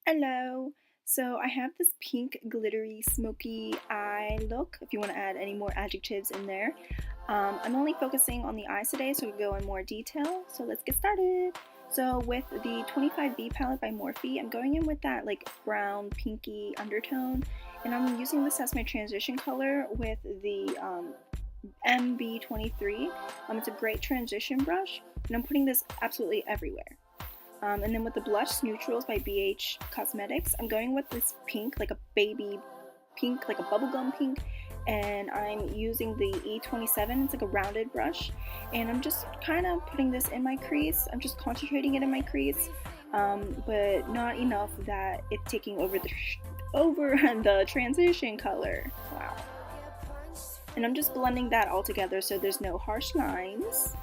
Hello! So I have this pink glittery smoky eye look, if you want to add any more adjectives in there. I'm only focusing on the eyes today, so we'll go in more detail. So let's get started! So with the 25B palette by Morphe, I'm going in with that like brown pinky undertone, and I'm using this as my transition color with the MB23. It's a great transition brush, and I'm putting this absolutely everywhere. And then with the blush neutrals by BH Cosmetics, I'm going with this pink, like a baby pink, like a bubblegum pink, and I'm using the E27. It's like a rounded brush, and I'm just kind of putting this in my crease. I'm just concentrating it in my crease, but not enough that it's taking over the transition color. Wow. And I'm just blending that all together so there's no harsh lines.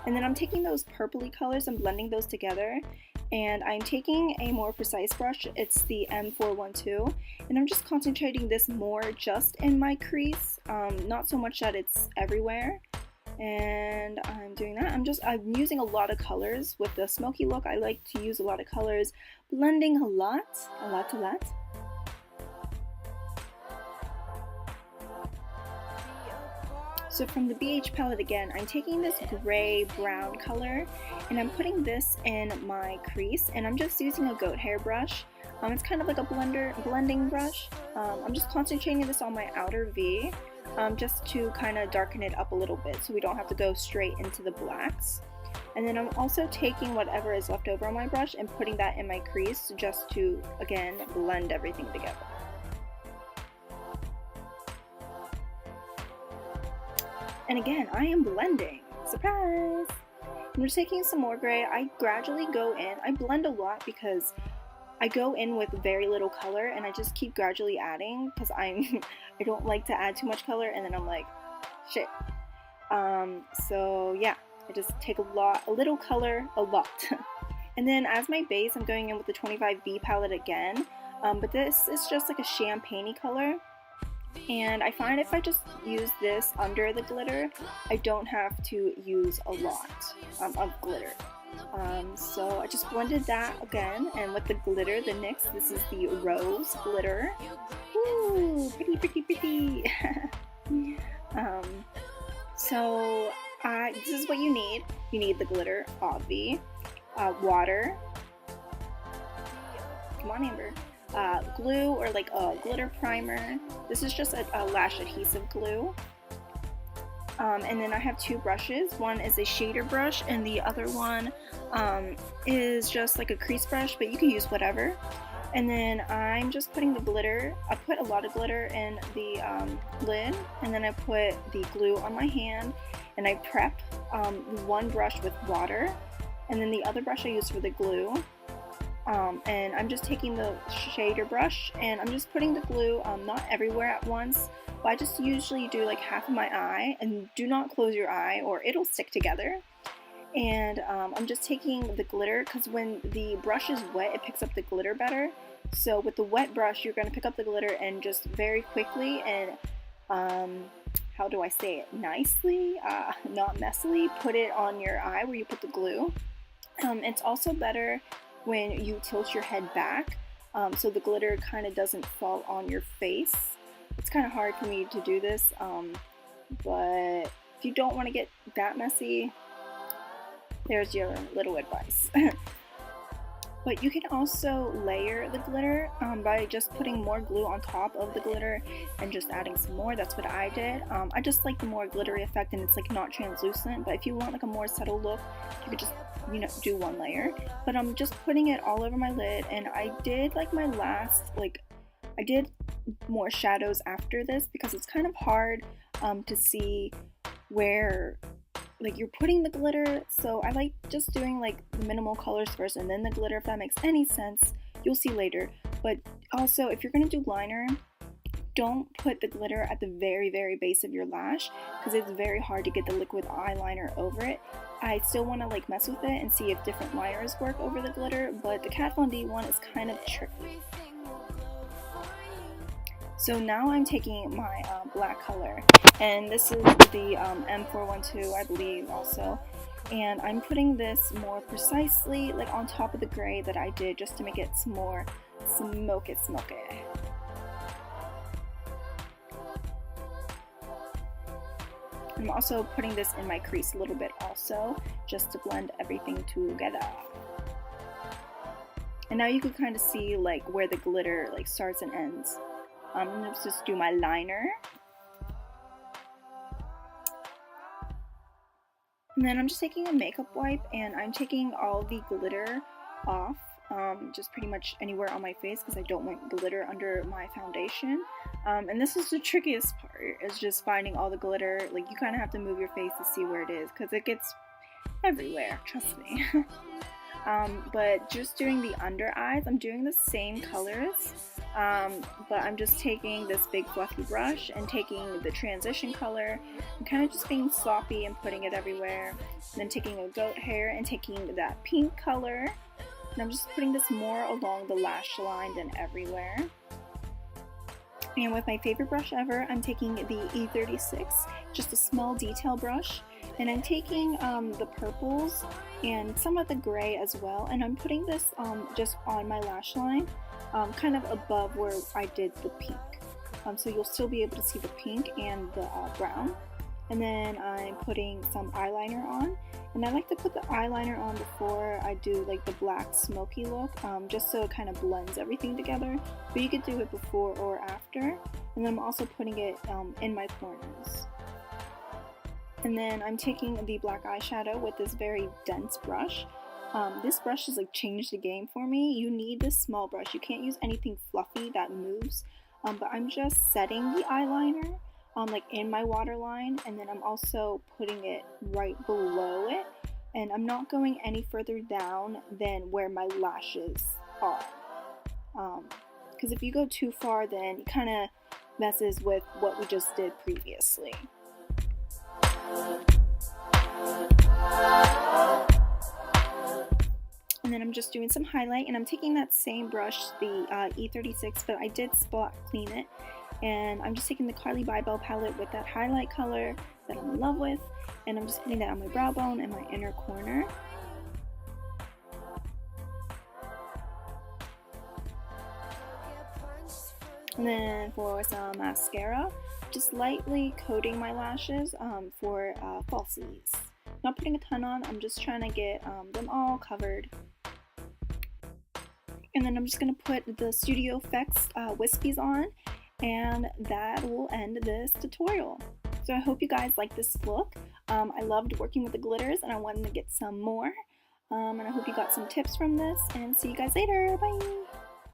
And then I'm taking those purpley colors and blending those together, and I'm taking a more precise brush. It's the M412, and I'm just concentrating this more just in my crease, not so much that it's everywhere. And I'm doing that. I'm using a lot of colors. With the smoky look, I like to use a lot of colors, blending a lot. So from the BH palette again, I'm taking this gray-brown color, and I'm putting this in my crease, and I'm just using a goat hair brush. It's kind of like a blending brush. I'm just concentrating this on my outer V, just to kind of darken it up a little bit so we don't have to go straight into the blacks. And then I'm also taking whatever is left over on my brush and putting that in my crease just to, again, blend everything together. And again, I am blending. Surprise! I'm just taking some more gray. I gradually go in. I blend a lot because I go in with very little color, and I just keep gradually adding because I don't like to add too much color, and then I'm like, shit. So yeah, I just take a little color, a lot. And then as my base, I'm going in with the 25B palette again, but this is just like a champagne-y color. And I find if I just use this under the glitter, I don't have to use a lot of glitter. So I just blended that again, and with the glitter, the NYX, this is the rose glitter. Ooh, pretty. So this is what you need. You need the glitter, obvi, water. Come on, Amber. Glue or like a glitter primer. This is just a lash adhesive glue. And then I have two brushes. One is a shader brush, and the other one is just like a crease brush, but you can use whatever. And then I'm just putting the glitter. I put a lot of glitter in the lid, and then I put the glue on my hand, and I prep one brush with water, and then the other brush I use for the glue. And I'm just taking the shader brush, and I'm just putting the glue not everywhere at once, but I just usually do like half of my eye, and do not close your eye or it'll stick together. And I'm just taking the glitter because when the brush is wet, it picks up the glitter better. So with the wet brush, you're going to pick up the glitter and just very quickly and how do I say it, nicely, not messily, put it on your eye where you put the glue. It's also better when you tilt your head back, so the glitter kind of doesn't fall on your face. It's kind of hard for me to do this, but if you don't want to get that messy, there's your little advice. But you can also layer the glitter by just putting more glue on top of the glitter and just adding some more. That's what I did. I just like the more glittery effect, and it's like not translucent, but if you want like a more subtle look, you could just, you know, do one layer. But I'm just putting it all over my lid, and I did like my last, I did more shadows after this because it's kind of hard to see where like you're putting the glitter, so I like just doing like the minimal colors first and then the glitter, if that makes any sense. You'll see later. But also, if you're gonna do liner, don't put the glitter at the very base of your lash because it's very hard to get the liquid eyeliner over it. I still want to like mess with it and see if different liners work over the glitter, but the Kat Von D one is kind of tricky. So now I'm taking my black color, and this is the M412, I believe, also, and I'm putting this more precisely like on top of the gray that I did, just to make it some more Smoke it, smoke it. I'm also putting this in my crease a little bit also, just to blend everything together. And now you can kind of see like where the glitter like starts and ends. I'm gonna just do my liner. And then I'm just taking a makeup wipe and I'm taking all the glitter off, just pretty much anywhere on my face because I don't want glitter under my foundation. And this is the trickiest part, is just finding all the glitter. Like, you kind of have to move your face to see where it is because it gets everywhere, trust me. But just doing the under eyes, I'm doing the same colors, but I'm just taking this big fluffy brush and taking the transition color and kind of just being sloppy and putting it everywhere. And then taking a goat hair and taking that pink color, and I'm just putting this more along the lash line than everywhere. And with my favorite brush ever, I'm taking the E36, just a small detail brush, and I'm taking the purples and some of the gray as well, and I'm putting this just on my lash line, kind of above where I did the pink. So you'll still be able to see the pink and the brown. And then I'm putting some eyeliner on, and I like to put the eyeliner on before I do like the black smoky look, just so it kind of blends everything together, but you could do it before or after. And then I'm also putting it in my corners. And then I'm taking the black eyeshadow with this very dense brush. This brush has like changed the game for me. You need this small brush. You can't use anything fluffy that moves, but I'm just setting the eyeliner like in my waterline, and then I'm also putting it right below it, and I'm not going any further down than where my lashes are, because if you go too far, then it kind of messes with what we just did previously. And then I'm just doing some highlight, and I'm taking that same brush, the E36, but I did spot clean it. And I'm just taking the Carli Bybel palette with that highlight color that I'm in love with, and I'm just putting that on my brow bone and my inner corner. And then for some mascara, just lightly coating my lashes for falsies. Not putting a ton on, I'm just trying to get them all covered. And then I'm just going to put the Studio Effects Wispies on, and that will end this tutorial. So I hope you guys like this look. I loved working with the glitters, and I wanted to get some more. And I hope you got some tips from this, and see you guys later. Bye!